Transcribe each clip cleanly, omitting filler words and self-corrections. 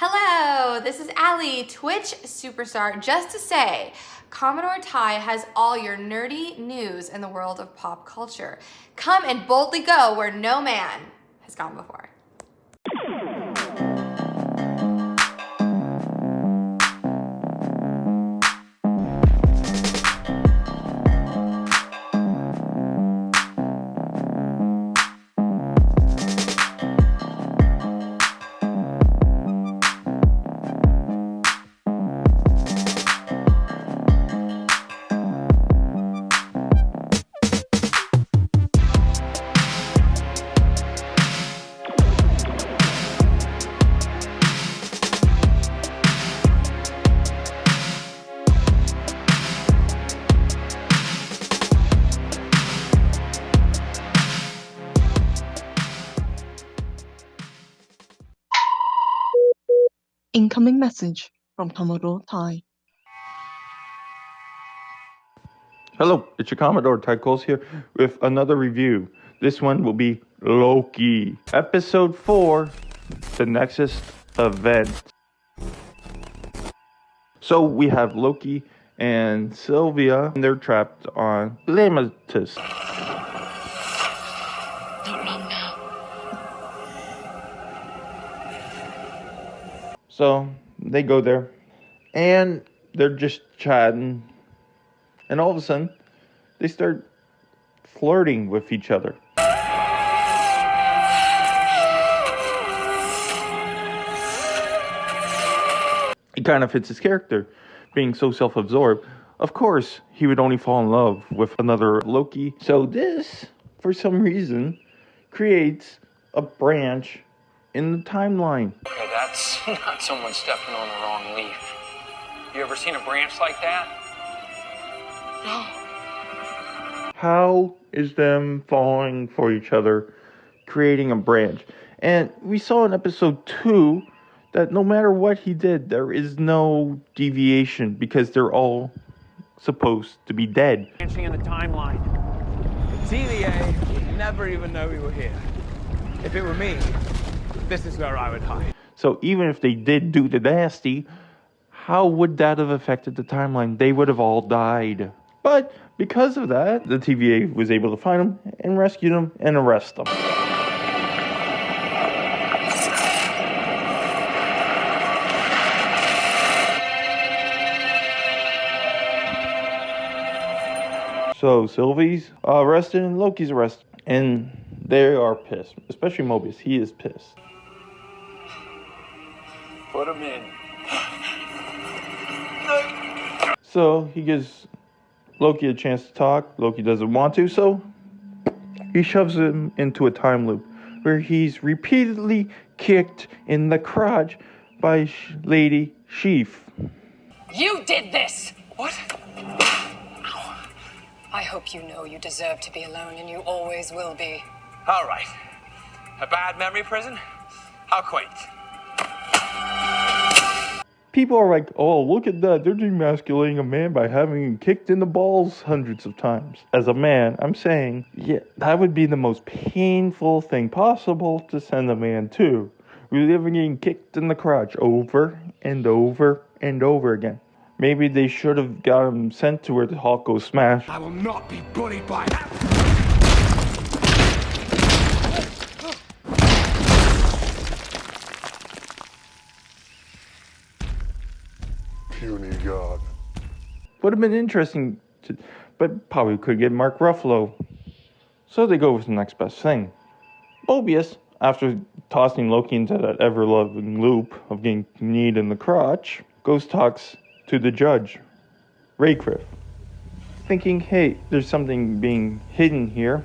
Hello, this is Allie, Twitch superstar, just to say, Commodore Ty has all your nerdy news in the world of pop culture. Come and boldly go where no man has gone before. Incoming message from Commodore Ty. Hello, it's your Commodore Ty Coles here with another review. This one will be Loki. Episode 4, the Nexus event. So we have Loki and Sylvia, and they're trapped on Lamentis. Not long now. So they go there, and they're just chatting, and all of a sudden, they start flirting with each other. It kind of fits his character, being so self-absorbed. Of course, he would only fall in love with another Loki. So this, for some reason, creates a branch in the timeline. Okay, that's not someone stepping on the wrong leaf. You ever seen a branch like that? No. How is them falling for each other creating a branch? And we saw in episode 2 that no matter what he did, there is no deviation because they're all supposed to be dead. Branching in the timeline. TVA would never even know we were here. If it were me, this is where I would hide. So even if they did do the nasty, how would that have affected the timeline? They would have all died. But because of that, the TVA was able to find them and rescue them and arrest them. So Sylvie's arrested and Loki's arrested. And they are pissed, especially Mobius. He is pissed. Put him in. So he gives Loki a chance to talk. Loki doesn't want to, so he shoves him into a time loop where he's repeatedly kicked in the crotch by Lady Sheaf. You did this! What? I hope you know you deserve to be alone, and you always will be. All right. A bad memory prison? How quaint. People are like, oh, look at that. They're demasculating a man by having him kicked in the balls hundreds of times. As a man, I'm saying, yeah, that would be the most painful thing possible to send a man to. Reliving getting kicked in the crotch over and over and over again. Maybe they should have got him sent to where the Hulk goes smash. I will not be bullied by that. Puny God. Would have been interesting, but probably could get Mark Ruffalo. So they go with the next best thing. Mobius, after tossing Loki into that ever-loving loop of getting kneed in the crotch, goes talks to the judge, Raycliffe, thinking, hey, there's something being hidden here,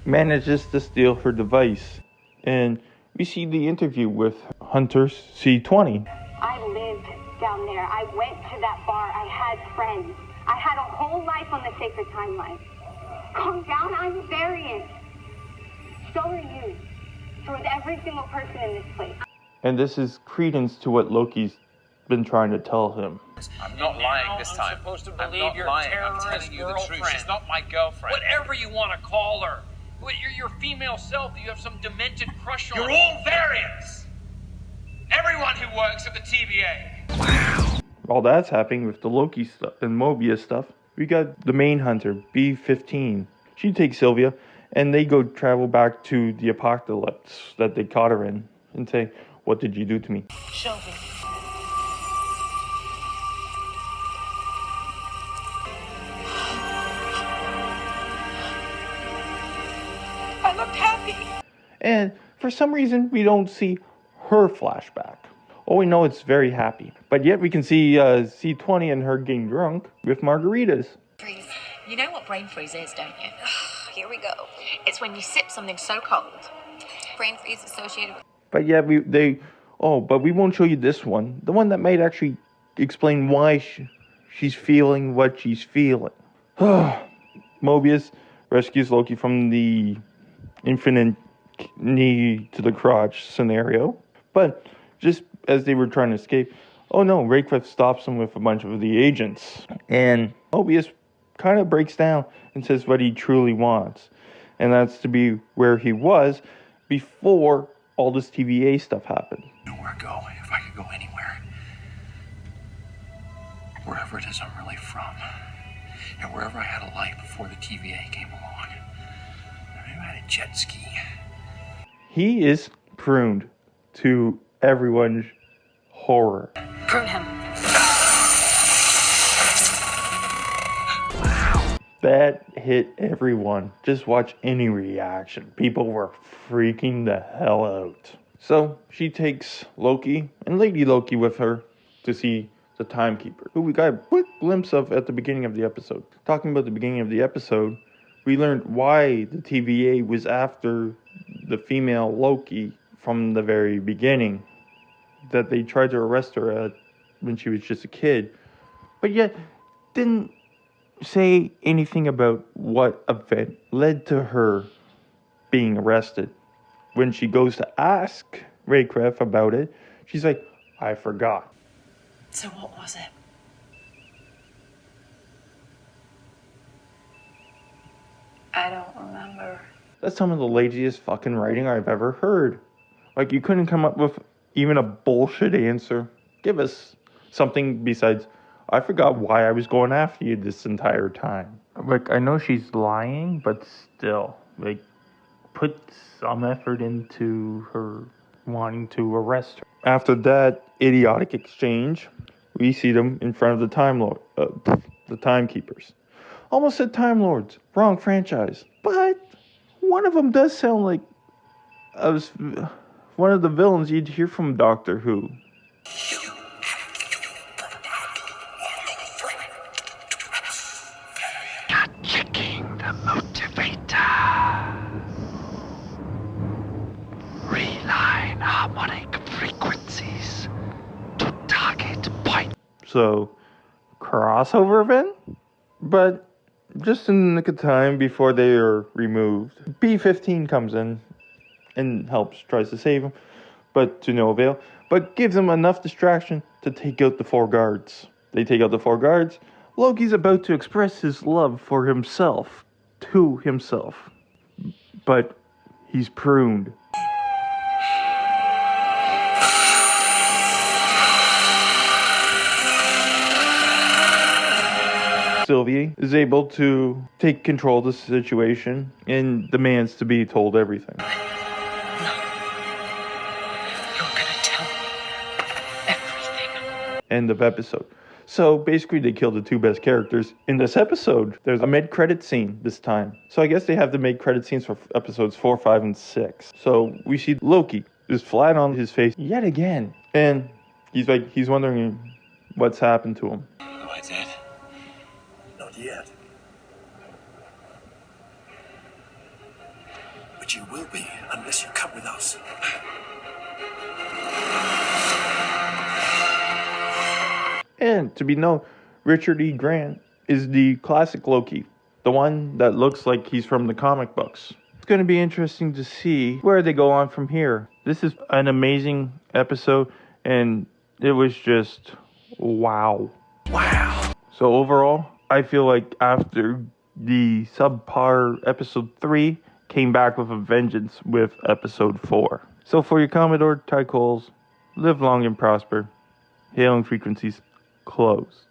manages to steal her device. And we see the interview with Hunter C20. I lived down there. I went to that bar. I had friends. I had a whole life on the sacred timeline. Calm down, I'm variant. So are you. So is every single person in this place. And this is credence to what Loki's been trying to tell him. I'm not lying this time. I'm supposed to I'm believe not your lying. I'm terrorist telling you the truth. girlfriend. She's not my girlfriend. Whatever you want to call her. But you're your female self. You have some demented crush on. You're all variants. Everyone who works at the TVA. While that's happening with the Loki stuff and Mobius stuff, we got the main hunter, B-15. She takes Sylvia, and they go travel back to the apocalypse that they caught her in, and say, "What did you do to me?" Sylvie. I looked happy. And for some reason, we don't see her flashback. All we know it's very happy. But yet we can see C20 and her getting drunk with margaritas. Freeze. You know what brain freeze is, don't you? Here we go. It's when you sip something so cold. Brain freeze associated with... But yeah, but we won't show you this one. The one that might actually explain why she's feeling what she's feeling. Mobius rescues Loki from the infinite knee to the crotch scenario. But just as they were trying to escape, oh no, Raycliffe stops them with a bunch of the agents. And Mobius kind of breaks down and says what he truly wants. And that's to be where he was before all this TVA stuff happened. Nowhere to go. If I could go anywhere. Wherever it is I'm really from. And wherever I had a life before the TVA came along. Maybe I had a jet ski. He is pruned to everyone's horror. Prune him. That hit everyone. Just watch any reaction. People were freaking the hell out. So she takes Loki and Lady Loki with her to see the Timekeeper, who we got a quick glimpse of at the beginning of the episode. Talking about the beginning of the episode, we learned why the TVA was after the female Loki from the very beginning. That they tried to arrest her when she was just a kid. But yet, didn't say anything about what event led to her being arrested. When she goes to ask Raycliffe about it, she's like, I forgot. So what was it? I don't remember. That's some of the laziest fucking writing I've ever heard. Like, you couldn't come up with even a bullshit answer. Give us something besides, I forgot why I was going after you this entire time. Like, I know she's lying, but still, like, put some effort into her wanting to arrest her. After that idiotic exchange, we see them in front of the Timekeepers. Almost said Time Lords. Wrong franchise. But one of them does sound like one of the villains you'd hear from Doctor Who. Checking the motivator. Reline harmonic frequencies to target point. So, crossover event? But just in the nick of time before they are removed, B-15 comes in and tries to save him, but to no avail, but gives him enough distraction to take out the 4 guards. They take out the 4 guards. Loki's about to express his love for himself, to himself, but he's pruned. Sylvie is able to take control of the situation and demands to be told everything. No. You're gonna tell me everything. End of episode. So basically they killed the 2 best characters in this episode. There's a mid-credit scene this time. So I guess they have the mid-credit scenes for episodes 4, 5, and 6. So we see Loki is flat on his face yet again. And he's wondering what's happened to him. Am I dead? Not yet. But you will be unless you come with us. And to be known, Richard E. Grant is the classic Loki, the one that looks like he's from the comic books. It's going to be interesting to see where they go on from here. This is an amazing episode, and it was just wow. Wow. So overall, I feel like after the subpar episode 3 came back with a vengeance with episode 4. So for your Commodore Ty Coles, live long and prosper. Hailing frequencies closed.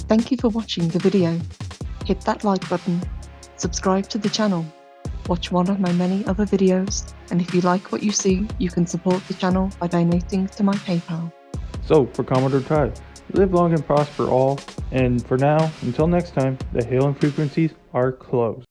Thank you for watching the video. Hit that like button, subscribe to the channel, watch one of my many other videos, and if you like what you see, you can support the channel by donating to my PayPal. So, for Commodore Ty, live long and prosper all, and for now, until next time, the hailing frequencies are closed.